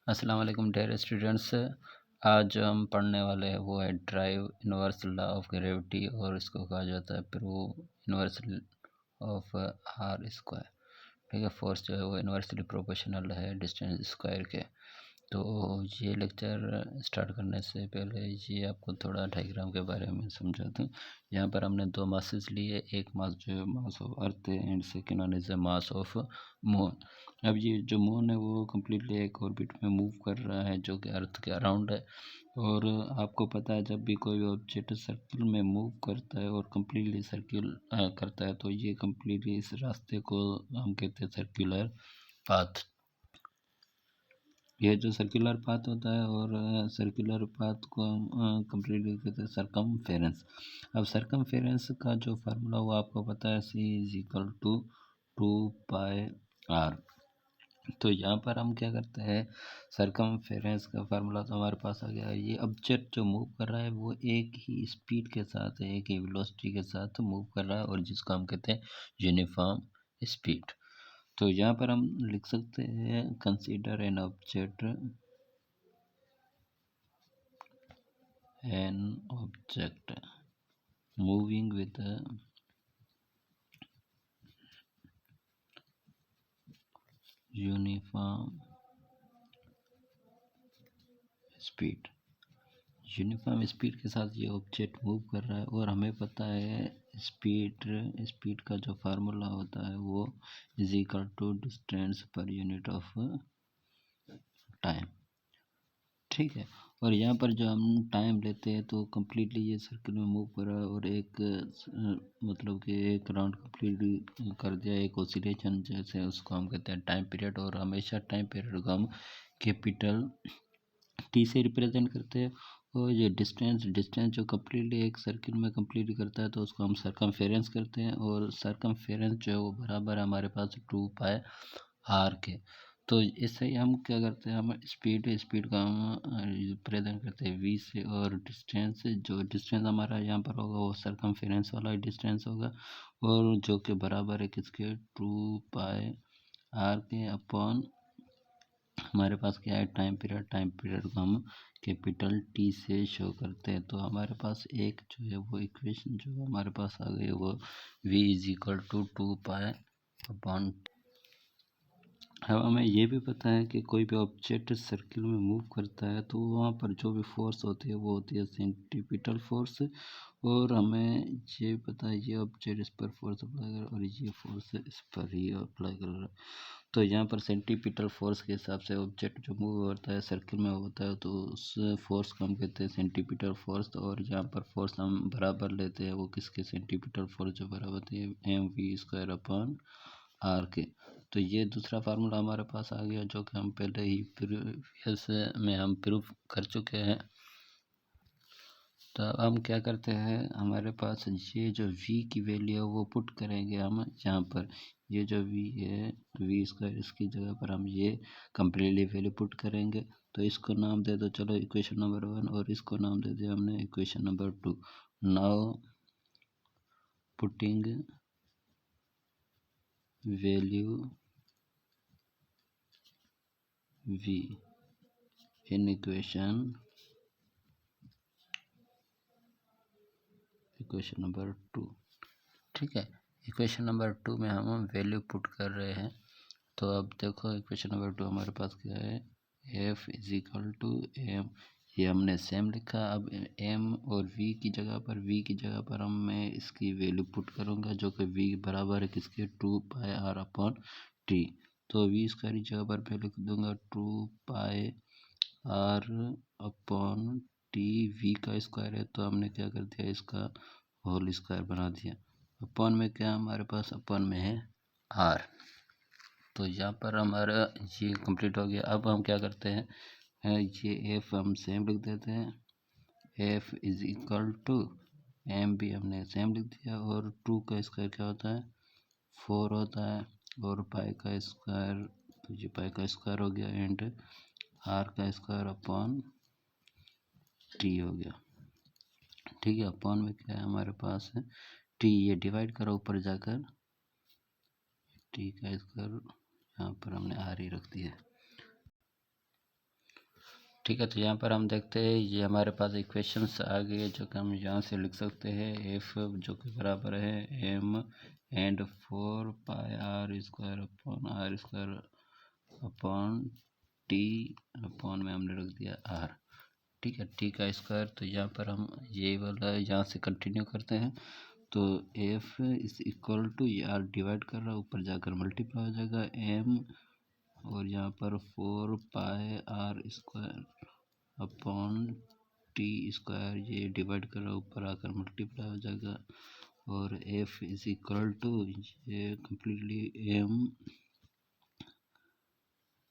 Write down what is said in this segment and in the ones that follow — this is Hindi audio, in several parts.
अस्सलाम वालेकुम डियर स्टूडेंट्स। आज जो हम पढ़ने वाले हैं वो है drive inverse law of gravity, और इसको कहा जाता है प्रूव इनवर्सल ऑफ आर स्क्वायर। ठीक है, फोर्स जो है वो इनवर्सली प्रोपोर्शनल है डिस्टेंस स्क्वायर के। तो ये लेक्चर स्टार्ट करने से पहले ये आपको थोड़ा डायग्राम के बारे में समझा दूँ। यहाँ पर हमने दो मासेस लिए, एक मास जो है मास ऑफ अर्थ है and second one is the mass of moon. अब ये जो मून है वो कम्प्लीटली एक ऑर्बिट में मूव कर रहा है जो कि अर्थ के अराउंड है। और आपको पता है जब भी कोई ऑब्जेक्ट सर्किल में मूव करता है और कम्प्लीटली सर्किल करता है तो ये कम्प्लीटली इस रास्ते को हम कहते हैं सर्कुलर पाथ। ये जो सर्कुलर पाथ होता है और सर्कुलर पाथ को हम कम्प्लीटली कहते हैं सरकमफेरेंस। अब सरकमफेरेंस का जो फार्मूला वो आपको पता है, सी इज इक्वल टू 2πr। तो यहाँ पर हम क्या करते हैं, सरकमफेरेंस का फार्मूला तो हमारे पास आ गया है। ये ऑब्जेक्ट जो मूव कर रहा है वो एक ही स्पीड के साथ है, एक ही वेलोसिटी के साथ मूव कर रहा है, और जिसको हम कहते हैं यूनिफॉर्म स्पीड। तो यहाँ पर हम लिख सकते हैं consider an object moving with uniform speed. Uniform speed के साथ ये ऑब्जेक्ट मूव कर रहा है, और हमें पता है स्पीड का जो फार्मूला होता है वो is equal to distance per unit of time. ठीक है, और यहाँ पर जो हम टाइम लेते हैं तो कम्प्लीटली ये सर्किल में मूव कर रहा है, और एक मतलब कि एक राउंड कम्प्लीटली कर दिया, एक ऑसिलेशन जैसे, उसको हम कहते हैं टाइम पीरियड। और हमेशा टाइम पीरियड को हम कैपिटल टी से रिप्रेजेंट करते हैं। और ये डिस्टेंस जो कम्प्लीटली एक सर्किल में कम्प्लीट करता है तो उसको हम सरकमफेरेंस करते हैं, और सरकमफेरेंस जो है वो बराबर है हमारे पास 2πr के। तो इससे ही हम क्या करते हैं, हम स्पीड का हम रिप्रेजेंट करते हैं v से, और डिस्टेंस हमारा यहाँ पर होगा वो सरकमफेरेंस वाला डिस्टेंस होगा, और जो कि बराबर है किसके, 2πr के अपॉन हमारे पास क्या है, टाइम पीरियड को हम कैपिटल टी से शो करते हैं। तो हमारे पास एक जो है वो इक्वेशन जो हमारे पास आ गई वो v is equal to 2π upon. अब हमें ये भी पता है कि कोई भी ऑब्जेक्ट सर्किल में मूव करता है तो वहाँ पर जो भी फोर्स होती है वो होती है सेंट्रीपिटल फोर्स। और हमें ये पता है ये ऑब्जेक्ट इस पर फोर्स अप्लाई कर रहा है और ये फोर्स इस पर ही अप्लाई कर रहा है। तो यहाँ पर सेंट्रीपिटल फोर्स के हिसाब से ऑब्जेक्ट जो मूव होता है सर्किल में होता है तो उस फोर्स को हम कहते हैं सेंट्रीपिटल फोर्स। और यहाँ पर फोर्स हम बराबर लेते हैं वो किसके, सेंट्रीपिटल फोर्स जो बराबर होती है mv² अपॉन आर के। तो ये दूसरा फार्मूला हमारे पास आ गया जो कि हम पहले ही प्रीवियस में हम प्रूफ कर चुके हैं। तो अब हम क्या करते हैं, हमारे पास ये जो v की वैल्यू है वो पुट करेंगे हम यहाँ पर। ये जो v है v², इसकी जगह पर हम ये कम्प्लीटली वैल्यू पुट करेंगे। तो इसको नाम दे दो चलो इक्वेशन नंबर 1, और इसको नाम दे दिया हमने equation number 2। Now putting value v in equation number 2। ठीक है, इक्वेशन नंबर 2 में हम वैल्यू पुट कर रहे हैं। तो अब देखो इक्वेशन नंबर 2 हमारे पास क्या है, f is equal to M. ये हमने सेम लिखा। अब m और v की जगह पर हम मैं इसकी वैल्यू पुट करूँगा जो कि v बराबर है किसके, 2πr अपॉन टी। तो v² की जगह पर मैं लिख दूंगा 2πr अपॉन टी। v का स्क्वायर है तो हमने क्या कर दिया, इसका होल स्क्वायर बना दिया। अपॉन में क्या हमारे पास, अपॉन में है r। तो यहाँ पर हमारा ये कंप्लीट हो गया। अब हम क्या करते हैं, ये f हम सेम लिख देते हैं, f is equal to m भी हमने सेम लिख दिया, और 2 का स्क्वायर क्या होता है, 4 होता है, और पाई का स्क्वायर, तो ये पाई का स्क्वायर हो गया, एंड r का स्क्वायर अपॉन t हो गया। ठीक है, अपॉन में क्या है हमारे पास है t, ये डिवाइड करो ऊपर जाकर, t का स्क्वायर यहाँ पर हमने r ही रख दिया। ठीक है, तो यहाँ पर हम देखते हैं ये हमारे पास इक्वेशंस आ गई है जो कि हम यहाँ से लिख सकते हैं एफ जो कि बराबर है M and 4 pi r² upon T upon में हमने रख दिया आर। ठीक है, टी का स्क्वायर। तो यहाँ पर हम ये वाला यहाँ से कंटिन्यू करते हैं। तो F is equal to R divide कर रहा है, ऊपर जाकर मल्टीप्लाई हो जाएगा एम और यहाँ पर 4 pi r² upon T square, ये डिवाइड कर रहा ऊपर आकर मल्टीप्लाई हो जाएगा। और एफ इज इक्वल टू ये कम्प्लीटली एम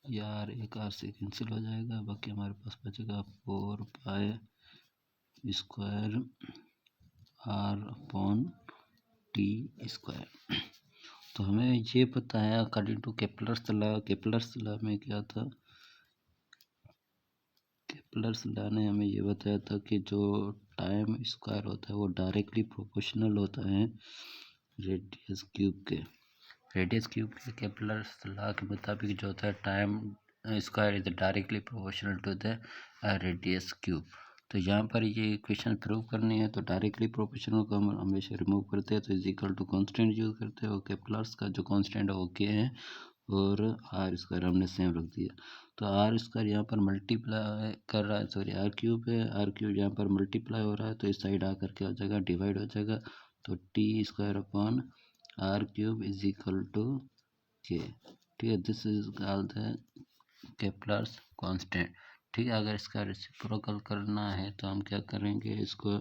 यार एक आर से कैंसिल हो जाएगा, बाकी हमारे पास बचेगा 4 पाई² आर अपॉन टी स्क्वायर। तो हमें ये पता है अकॉर्डिंग टू केपलर्स लॉ में क्या था, केपलर्स लॉ ने हमें ये बताया था कि जो टाइम स्क्वायर होता है वो डायरेक्टली प्रोपोर्शनल होता है रेडियस क्यूब के। रेडियस क्यूब के केपलर्स लॉ के मुताबिक जो होता है time square is directly proportional to the radius cube. तो यहाँ पर ये इक्वेशन प्रूव करनी है तो डायरेक्टली प्रोपोर्शनल को हम हमेशा रिमूव करते हैं, तो is equal to constant use करते हैं और केपलर्स का जो कॉन्स्टेंट है वो के है और आर स्क्वायर हमने सेम रख दिया। तो आर स्क्वायर यहाँ पर मल्टीप्लाई कर रहा है, सॉरी आर क्यूब है, आर क्यूब यहाँ पर मल्टीप्लाई हो रहा है तो इस साइड आकर क्या हो जाएगा, डिवाइड हो जाएगा। तो T square upon R cube is equal to K. ठीक है, this is called the Kepler's constant. ठीक है, अगर इसका रेसिप्रोकल करना है तो हम क्या करेंगे, इसको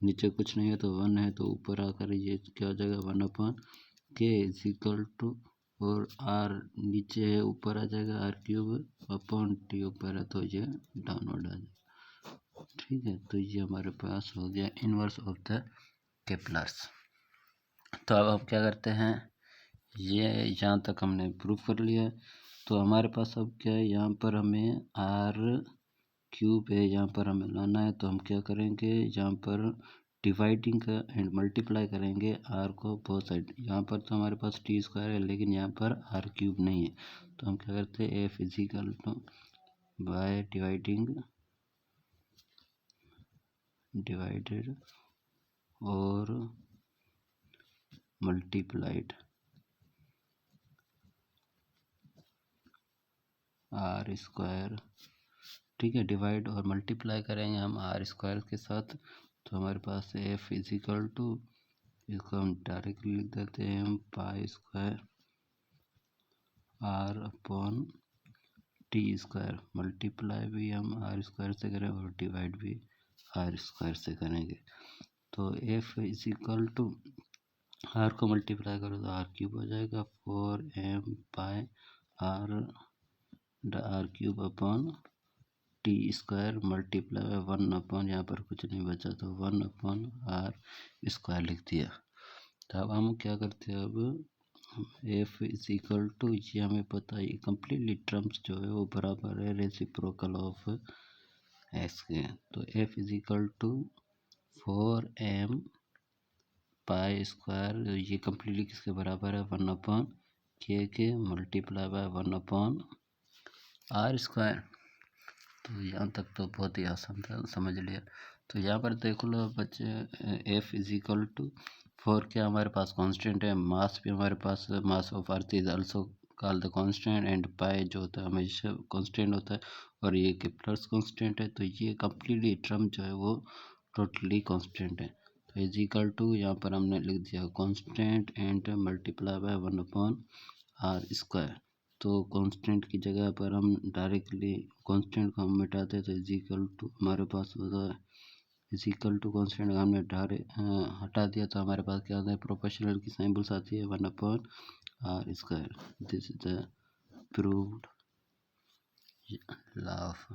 नीचे कुछ नहीं है तो 1 है तो ऊपर आकर ये क्या हो जाएगा 1 अपॉन के इज इक्वल टू, और आर नीचे है ऊपर आ जाएगा आर क्यूब अपॉन टी ऊपर है तो ये डाउनवर्ड आ जाएगा। ठीक है, तो ये हमारे पास हो गया इनवर्स ऑफ द केपलर्स। तो अब हम क्या करते हैं, ये यहाँ तक हमने प्रूफ कर लिया। तो हमारे पास अब क्या है, यहाँ पर हमें आर क्यूब है यहाँ पर हमें लाना है। तो हम क्या करेंगे, यहाँ पर डिवाइडिंग का एंड मल्टीप्लाई करेंगे आर को बोथ साइड। यहाँ पर तो हमारे पास टी स्क्वायर है लेकिन यहाँ पर आर क्यूब नहीं है, तो हम क्या करते हैं F is equal to by divided और मल्टीप्लाइड आर स्क्वायर। ठीक है, डिवाइड और मल्टीप्लाई करेंगे हम आर स्क्वायर के साथ। तो हमारे पास एफ इजिकल टू, इसको हम डायरेक्टली लिख देते हैं हम pi square R upon T square, multiply भी हम आर स्क्वायर से करें और डिवाइड भी आर स्क्वायर से करेंगे। तो एफ इजिकल टू आर को मल्टीप्लाई करो तो आर क्यूब हो जाएगा 4m pi R cube upon T square multiply 1 upon, यहाँ पर कुछ नहीं बचा तो 1 अपॉन आर स्क्वायर लिख दिया। तो अब हम क्या करते हैं, अब एफ इज इक्वल टू, ये हमें पता है कम्प्लीटली टर्म्स जो है वो बराबर है रेसिप्रोकल ऑफ एक्स के। तो F is equal to 4m pi square, ये कम्प्लीटली किसके बराबर है 1 upon K multiply by 1 upon R square. तो यहाँ तक तो बहुत ही आसान था, समझ लिया। तो यहाँ पर देख लो बच्चे, एफ इज इक्वल टू 4 क्या हमारे पास कांस्टेंट है, मास भी हमारे पास, mass of earth is also called the constant, and pi जो होता है हमेशा कांस्टेंट होता है, और ये केपलर्स कांस्टेंट है। तो ये कम्प्लीटली टर्म जो है वो टोटली कांस्टेंट है। तो इज इक्वल टू, यहाँ पर हमने लिख दिया constant and multiply by 1 upon R square. तो कांस्टेंट की जगह पर हम डायरेक्टली कांस्टेंट को हम मिटाते तो इज इक्वल टू हमारे पास होता है, इज इक्वल टू कांस्टेंट हमने हटा दिया तो हमारे पास क्या होता है, प्रोपोर्शनल की सिंबल्स आती है 1 upon R square. This is the proved law of